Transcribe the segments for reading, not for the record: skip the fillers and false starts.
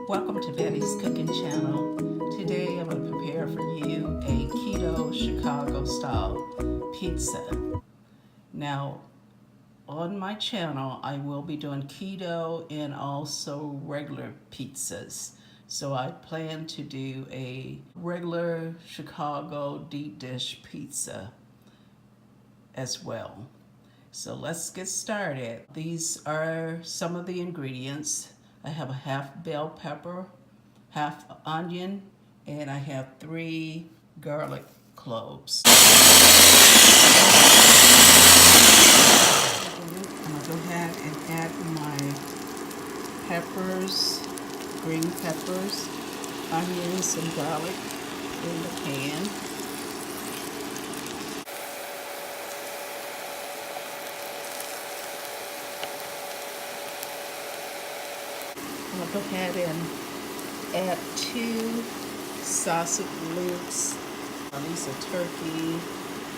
Welcome to Betty's Cooking Channel. Today I'm going to prepare for you a keto Chicago style pizza. Now on my channel I will be doing keto and also regular pizzas. So I plan to do a regular Chicago deep dish pizza as well. So let's get started. These are some of the ingredients. I have a half bell pepper, half onion, and I have 3 garlic cloves. I'm gonna go ahead and add my peppers, green peppers, onions, and garlic in the pan. I'll go ahead and add 2 sausage links. These are turkey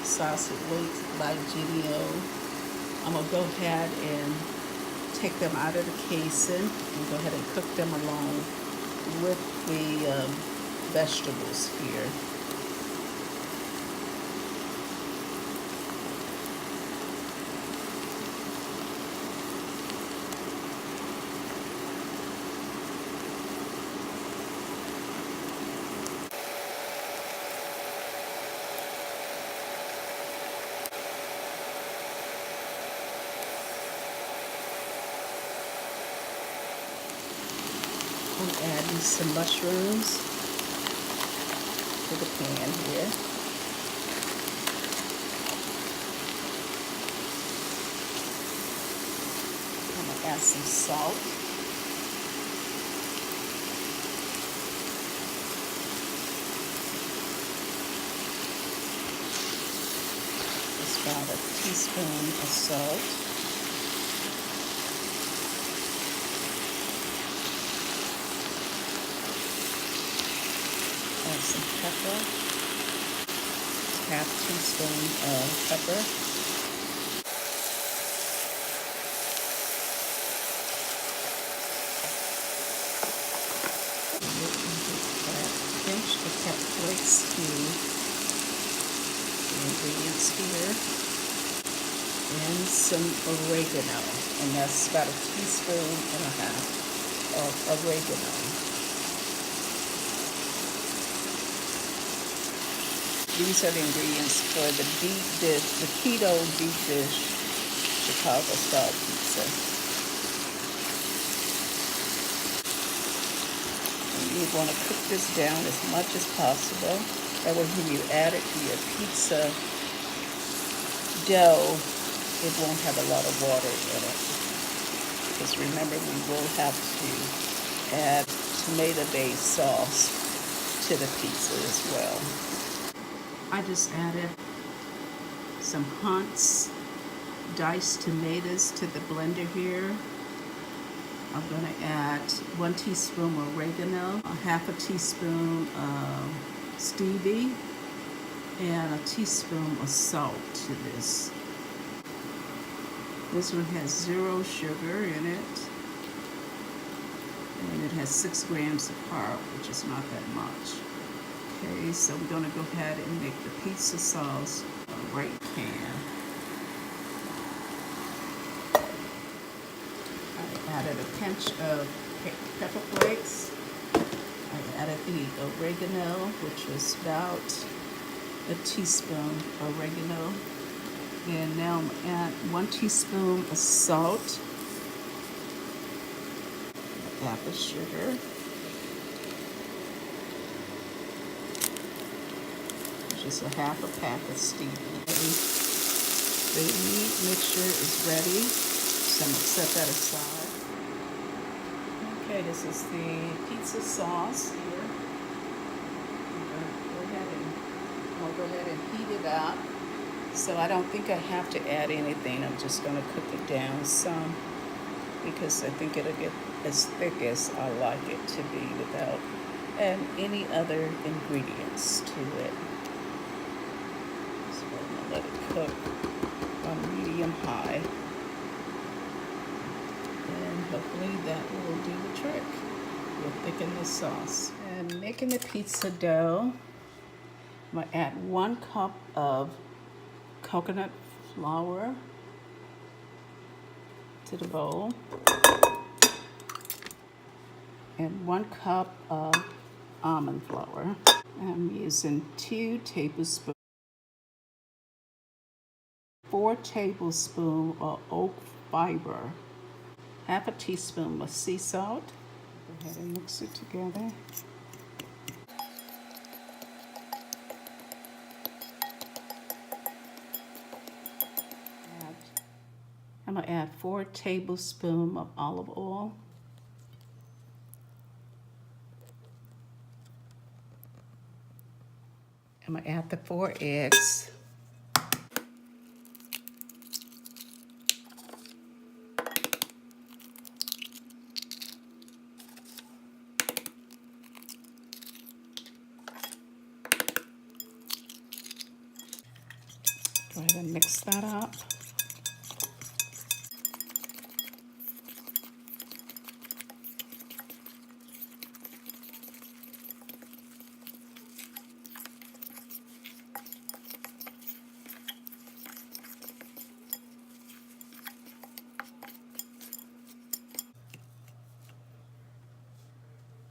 sausage links by Genio. I'm going to go ahead and take them out of the casing and go ahead and cook them along with the vegetables here. I'm adding some mushrooms to the pan here. I'm going to add some salt. Just about a teaspoon of salt. Add some pepper, half teaspoon of pepper. Pinch the pepper flakes to the ingredients here, and some oregano, and that's about a teaspoon and a half of oregano. These are the ingredients for the deep dish, the keto deep dish Chicago style pizza. And you want to cook this down as much as possible. That way when you add it to your pizza dough, it won't have a lot of water in it. Because remember, we will have to add tomato-based sauce to the pizza as well. I just added some Husk's diced tomatoes to the blender here. I'm going to add 1 teaspoon of oregano, a half a teaspoon of Stevia, and a teaspoon of salt to this. This one has 0 sugar in it, and it has 6 grams of carb, which is not that much. Okay, so we're going to go ahead and make the pizza sauce right pan. I added a pinch of pepper flakes. I added the oregano, which was about a teaspoon oregano. And now I'm going to add 1 teaspoon of salt. Add the sugar. Just a half a pack of Stevia. The meat mixture is ready, so I'm going to set that aside. Okay, this is the pizza sauce here. I'll go ahead and heat it up. So I don't think I have to add anything. I'm just going to cook it down some because I think it'll get as thick as I like it to be without adding any other ingredients to it. Let it cook on medium-high, and hopefully that will do the trick. We'll thicken the sauce. And making the pizza dough, I'm going to add 1 cup of coconut flour to the bowl and 1 cup of almond flour. I'm using 2 tablespoons, 4 tablespoons of oat fiber, half a teaspoon of sea salt. Go ahead and mix it together. I'm going to add 4 tablespoons of olive oil. I'm going to add the 4 eggs. Go ahead and mix that up.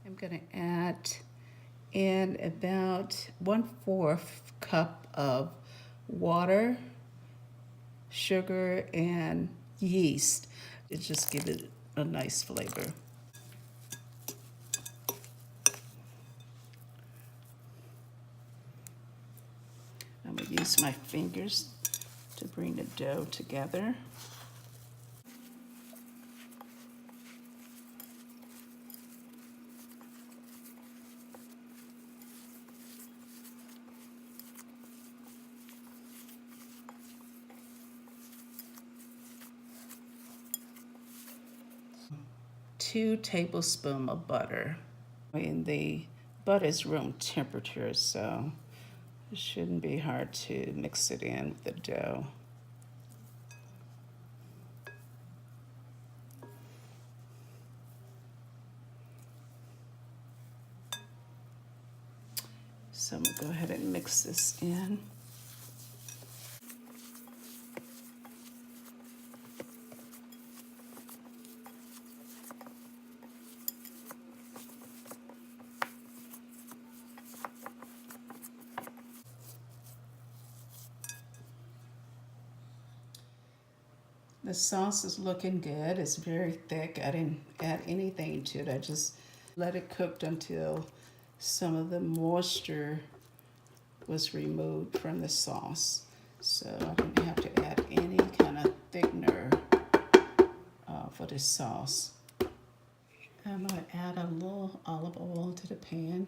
I'm going to add in about 1/4 cup of water, sugar, and yeast. It just gives it a nice flavor. I'm going to use my fingers to bring the dough together. Two tablespoons of butter. And the butter is room temperature, so it shouldn't be hard to mix it in with the dough. So I'm going to go ahead and mix this in. The sauce is looking good. It's very thick. I didn't add anything to it. I just let it cook until some of the moisture was removed from the sauce. So I didn't have to add any kind of thickener for this sauce. I'm going to add a little olive oil to the pan.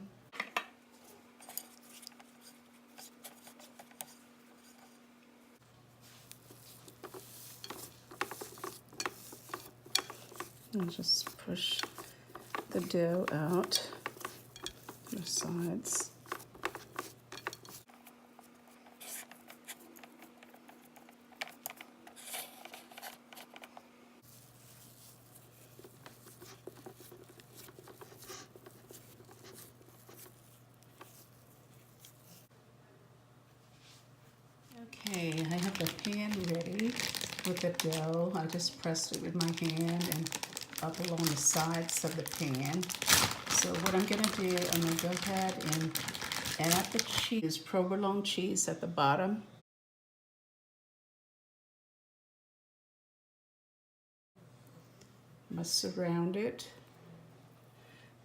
And just push the dough out the sides. Okay, I have the pan ready with the dough. I just pressed it with my hand and up along the sides of the pan. So what I'm going to do, I'm going to go ahead and add the cheese, provolone cheese at the bottom. I'm going to surround it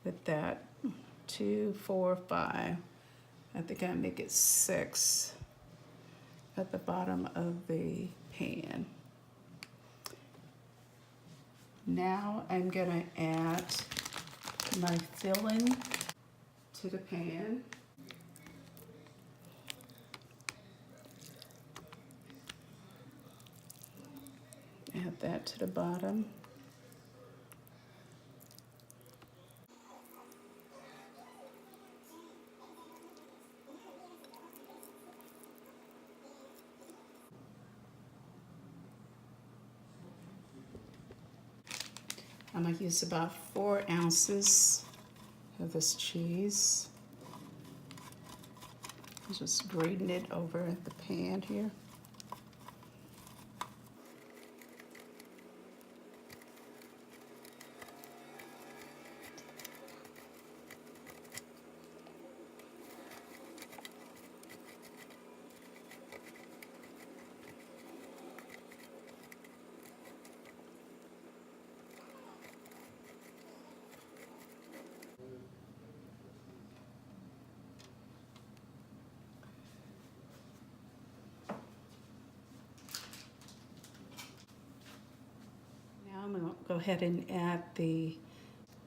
with that 2, 4, 5. I think I make it 6 at the bottom of the pan. Now I'm going to add my filling to the pan. Add that to the bottom. I'm going to use about 4 ounces Have this cheese. Just grating it over the pan here. Now I'm going to go ahead and add the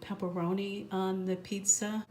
pepperoni on the pizza.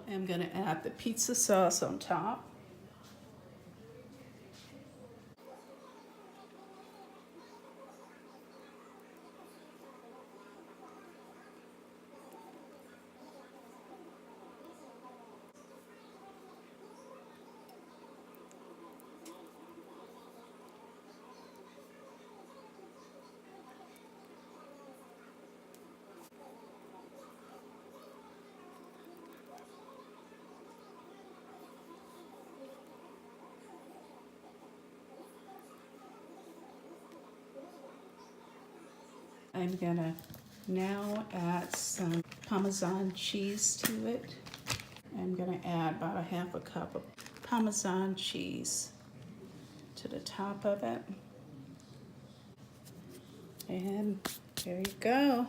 I'm going to add the pizza sauce on top. I'm gonna now add some Parmesan cheese to it. I'm gonna add about a half a cup of Parmesan cheese to the top of it. And there you go.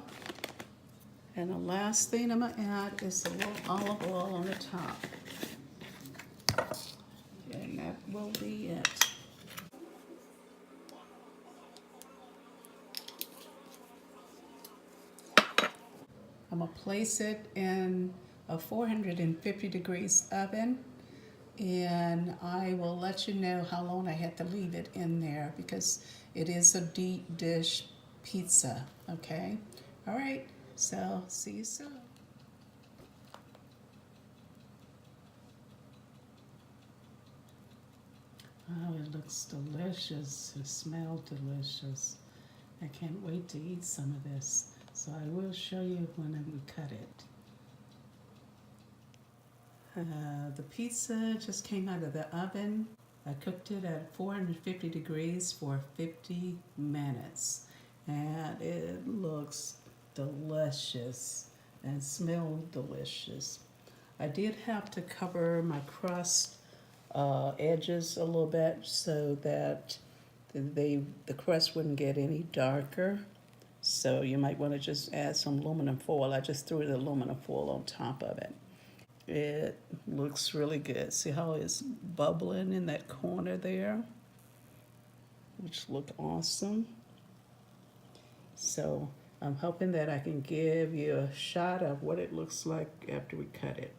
And the last thing I'm gonna add is a little olive oil on the top. And that will be it. I'm gonna place it in a 450 degrees oven, and I will let you know how long I had to leave it in there because it is a deep dish pizza, okay? All right, so see you soon. Oh, it looks delicious. It smells delicious. I can't wait to eat some of this. So I will show you when we cut it. The pizza just came out of the oven. I cooked it at 450 degrees for 50 minutes. And it looks delicious and smells delicious. I did have to cover my crust edges a little bit so that the crust wouldn't get any darker. So you might want to just add some aluminum foil. I just threw the aluminum foil on top of it. It looks really good. See how it's bubbling in that corner there? Which look awesome. So I'm hoping that I can give you a shot of what it looks like after we cut it.